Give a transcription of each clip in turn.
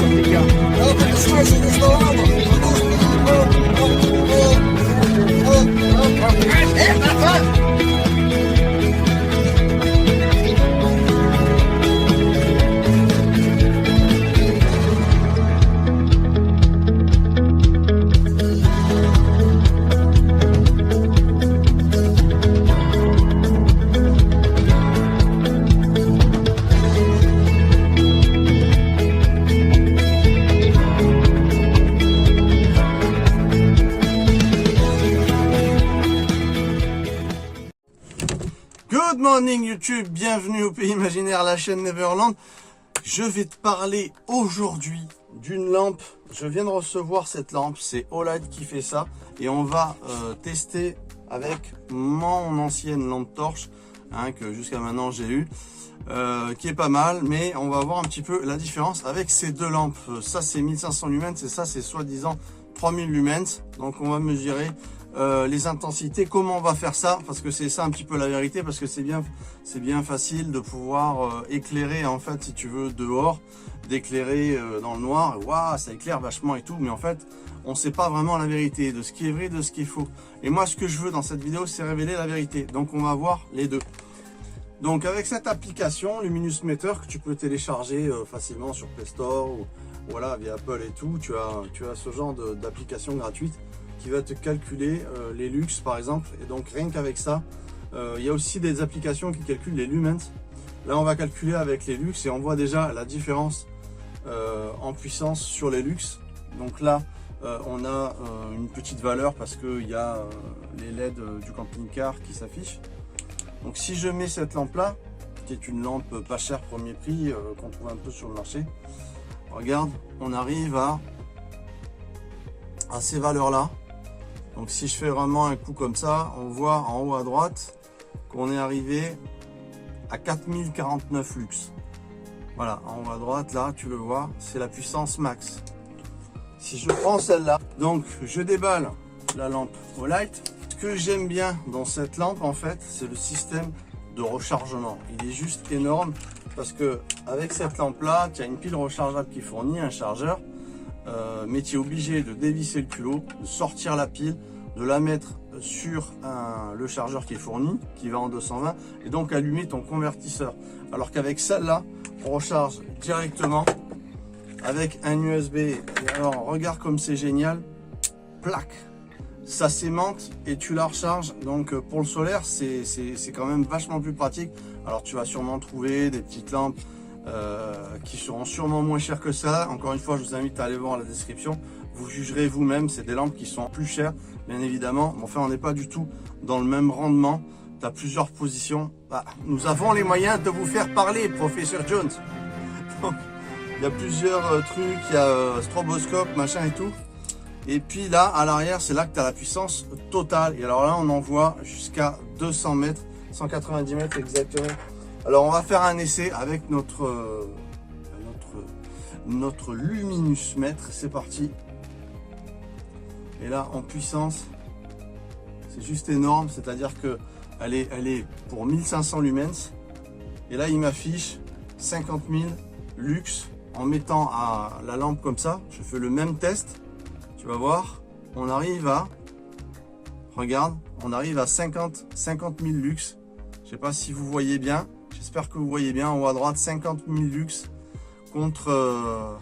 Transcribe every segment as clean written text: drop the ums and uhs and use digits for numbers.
les gars. Good morning YouTube, bienvenue au Pays Imaginaire, la chaîne Neverland. Je vais te parler aujourd'hui d'une lampe. Je viens de recevoir cette lampe, c'est Olight qui fait ça. Et on va tester avec mon ancienne lampe torche, que jusqu'à maintenant j'ai eu, qui est pas mal. Mais on va voir un petit peu la différence avec ces deux lampes. Ça c'est 1500 lumens et ça c'est soi-disant 3000 lumens. Donc on va mesurer les intensités, comment on va faire ça, parce que c'est ça un petit peu la vérité, parce que c'est bien facile de pouvoir éclairer en fait, si tu veux, dehors, d'éclairer dans le noir, waouh, ça éclaire vachement et tout, mais en fait on sait pas vraiment la vérité de ce qui est vrai, de ce qui est faux. Et moi ce que je veux dans cette vidéo, c'est révéler la vérité, donc on va voir les deux. Donc avec cette application Luminous Meter que tu peux télécharger facilement sur Play Store ou voilà, via Apple et tout, tu as ce genre d'application gratuite qui va te calculer les lux par exemple. Et donc rien qu'avec ça, il y a aussi des applications qui calculent les lumens. Là on va calculer avec les lux et on voit déjà la différence en puissance sur les lux. Donc là on a une petite valeur parce qu'il y a les LED du camping-car qui s'affichent. Donc si je mets cette lampe là, qui est une lampe pas chère premier prix qu'on trouve un peu sur le marché, regarde, on arrive à ces valeurs là. Donc si je fais vraiment un coup comme ça, on voit en haut à droite qu'on est arrivé à 4049 lux. Voilà, en haut à droite là, tu le vois, c'est la puissance max. Si je prends celle-là, donc je déballe la lampe Olight. Ce que j'aime bien dans cette lampe en fait, c'est le système de rechargement. Il est juste énorme parce que avec cette lampe là, tu as une pile rechargeable qui fournit un chargeur. Mais tu es obligé de dévisser le culot, de sortir la pile, de la mettre sur le chargeur qui est fourni, qui va en 220, et donc allumer ton convertisseur. Alors qu'avec celle-là, on recharge directement avec un USB. Et alors, regarde comme c'est génial, plaque, ça s'aimante et tu la recharges. Donc pour le solaire, c'est quand même vachement plus pratique. Alors tu vas sûrement trouver des petites lampes qui seront sûrement moins chères que ça. Encore une fois, je vous invite à aller voir la description. Vous jugerez vous-même. C'est des lampes qui sont plus chères, bien évidemment. Mais enfin, on n'est pas du tout dans le même rendement. Tu as plusieurs positions. Bah, nous avons les moyens de vous faire parler, professeur Jones. Donc, il y a plusieurs trucs. Il y a stroboscope, machin et tout. Et puis là, à l'arrière, c'est là que tu as la puissance totale. Et alors là, on en voit jusqu'à 200 mètres, 190 mètres exactement. Alors on va faire un essai avec notre Luminous Meter, c'est parti. Et là en puissance, c'est juste énorme, c'est-à-dire que elle est pour 1500 lumens. Et là il m'affiche 50 000 lux en mettant la lampe comme ça. Je fais le même test, tu vas voir, on arrive à, regarde, on arrive à 50 000 lux. Je sais pas si vous voyez bien. J'espère que vous voyez bien en haut à droite, 50 000 lux contre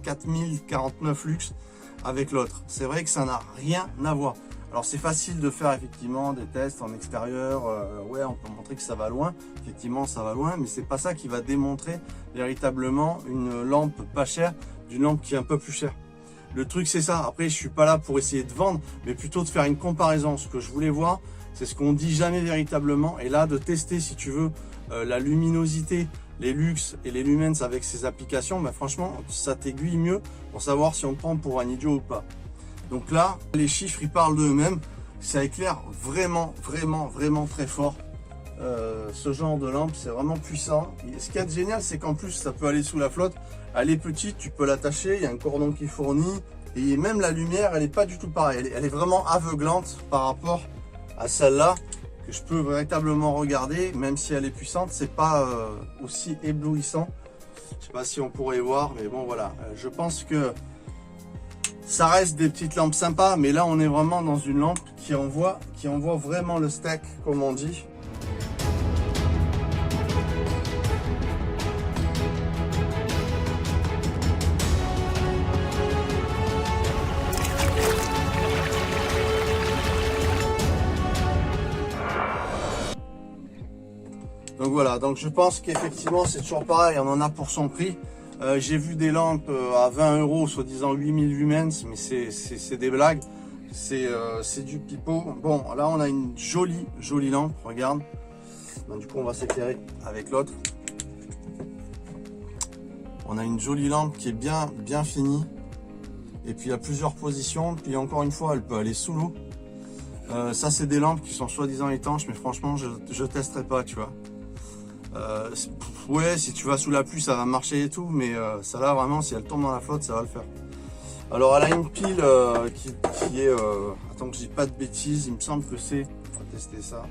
4049 lux avec l'autre. C'est vrai que ça n'a rien à voir. Alors c'est facile de faire effectivement des tests en extérieur. Ouais, on peut montrer que ça va loin. Effectivement, ça va loin, mais c'est pas ça qui va démontrer véritablement une lampe pas chère d'une lampe qui est un peu plus chère. Le truc c'est ça. Après, je suis pas là pour essayer de vendre, mais plutôt de faire une comparaison. Ce que je voulais voir, c'est ce qu'on dit jamais véritablement. Et là, de tester, si tu veux, la luminosité, les lux et les lumens avec ces applications, bah franchement, ça t'aiguille mieux pour savoir si on te prend pour un idiot ou pas. Donc là, les chiffres, ils parlent d'eux-mêmes. Ça éclaire vraiment très fort. Ce genre de lampe, c'est vraiment puissant. Et ce qui est génial, c'est qu'en plus, ça peut aller sous la flotte. Elle est petite, tu peux l'attacher, il y a un cordon qui fournit. Et même la lumière, elle n'est pas du tout pareille. Elle est vraiment aveuglante par rapport à celle-là, que je peux véritablement regarder. Même si elle est puissante, c'est pas aussi éblouissant Je sais pas si on pourrait voir, mais bon voilà. Je pense que ça reste des petites lampes sympas, mais là on est vraiment dans une lampe qui envoie vraiment le steak, comme on dit. Donc voilà, donc je pense qu'effectivement c'est toujours pareil, on en a pour son prix. J'ai vu des lampes à 20 €, soi-disant 8000 lumens, mais c'est des blagues, c'est du pipeau. Bon, là on a une jolie lampe, regarde. Donc, du coup on va s'éclairer avec l'autre. On a une jolie lampe qui est bien finie. Et puis il y a plusieurs positions, puis encore une fois elle peut aller sous l'eau. Ça c'est des lampes qui sont soi-disant étanches, mais franchement je testerai pas, tu vois. Ouais, si tu vas sous la pluie ça va marcher et tout, mais ça là vraiment si elle tombe dans la flotte ça va le faire. Alors elle a une pile qui est attends que je dis pas de bêtises, il me semble que c'est, on va tester ça,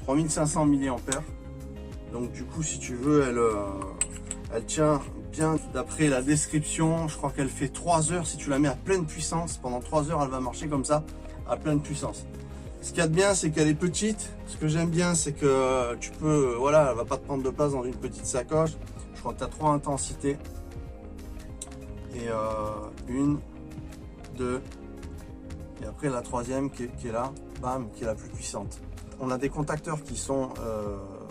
3500 mAh. Donc du coup si tu veux elle tient bien. D'après la description je crois qu'elle fait 3 heures. Si tu la mets à pleine puissance pendant 3 heures elle va marcher comme ça à pleine puissance. Ce qu'il y a de bien, c'est qu'elle est petite. Ce que j'aime bien, c'est que tu peux, voilà, elle va pas te prendre de place dans une petite sacoche. Je crois que tu as 3 intensités. Et 1, 2, et après la troisième qui est là, bam, qui est la plus puissante. On a des contacteurs qui sont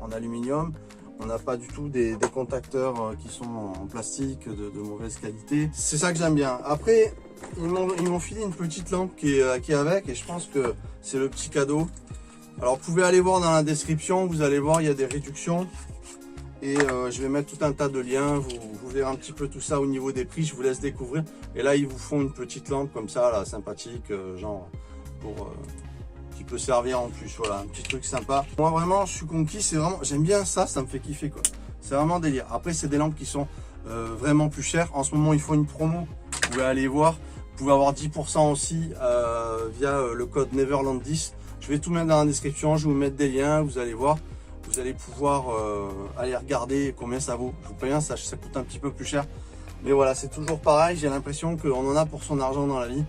en aluminium. On n'a pas du tout des contacteurs qui sont en plastique de mauvaise qualité. C'est ça que j'aime bien. Après, ils m'ont filé une petite lampe qui est avec, et je pense que c'est le petit cadeau. Alors vous pouvez aller voir dans la description, vous allez voir il y a des réductions, et je vais mettre tout un tas de liens, vous verrez un petit peu tout ça au niveau des prix, je vous laisse découvrir. Et là ils vous font une petite lampe comme ça là, sympathique, genre pour qui peut servir en plus, voilà, un petit truc sympa. Moi vraiment je suis conquis, c'est vraiment, j'aime bien ça, ça me fait kiffer quoi, c'est vraiment délire. Après c'est des lampes qui sont vraiment plus chères, en ce moment ils font une promo, vous pouvez aller voir. Vous pouvez avoir 10% aussi via le code Neverland 10. Je vais tout mettre dans la description, je vais vous mettre des liens, vous allez voir. Vous allez pouvoir aller regarder combien ça vaut. Je vous préviens, ça coûte un petit peu plus cher. Mais voilà, c'est toujours pareil, j'ai l'impression qu'on en a pour son argent dans la vie.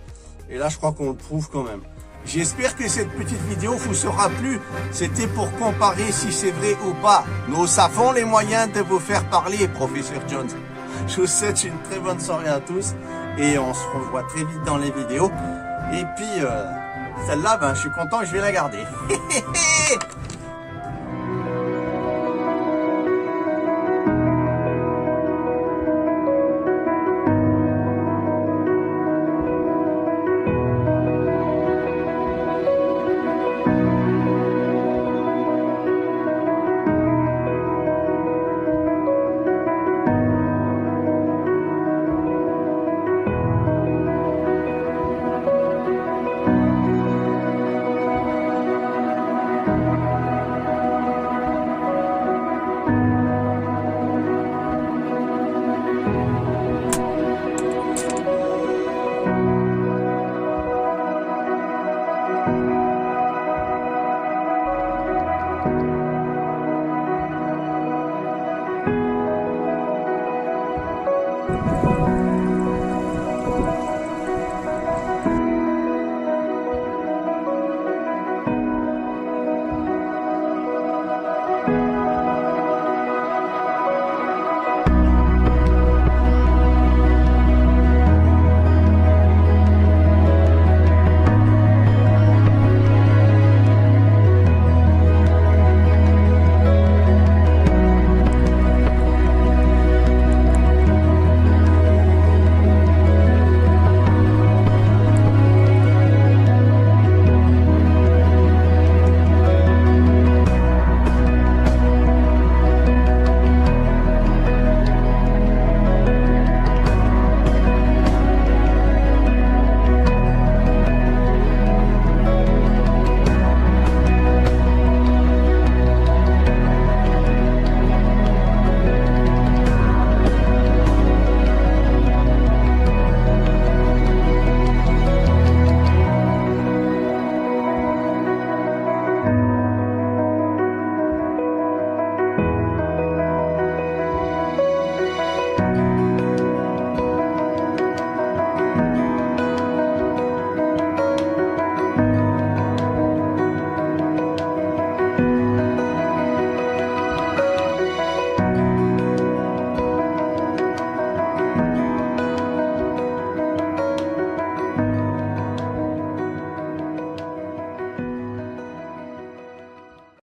Et là, je crois qu'on le prouve quand même. J'espère que cette petite vidéo vous sera plu. C'était pour comparer si c'est vrai ou pas. Nous avons les moyens de vous faire parler, professeur Jones. Je vous souhaite une très bonne soirée à tous. Et on se revoit très vite dans les vidéos. Et puis, celle-là, ben, je suis content, je vais la garder.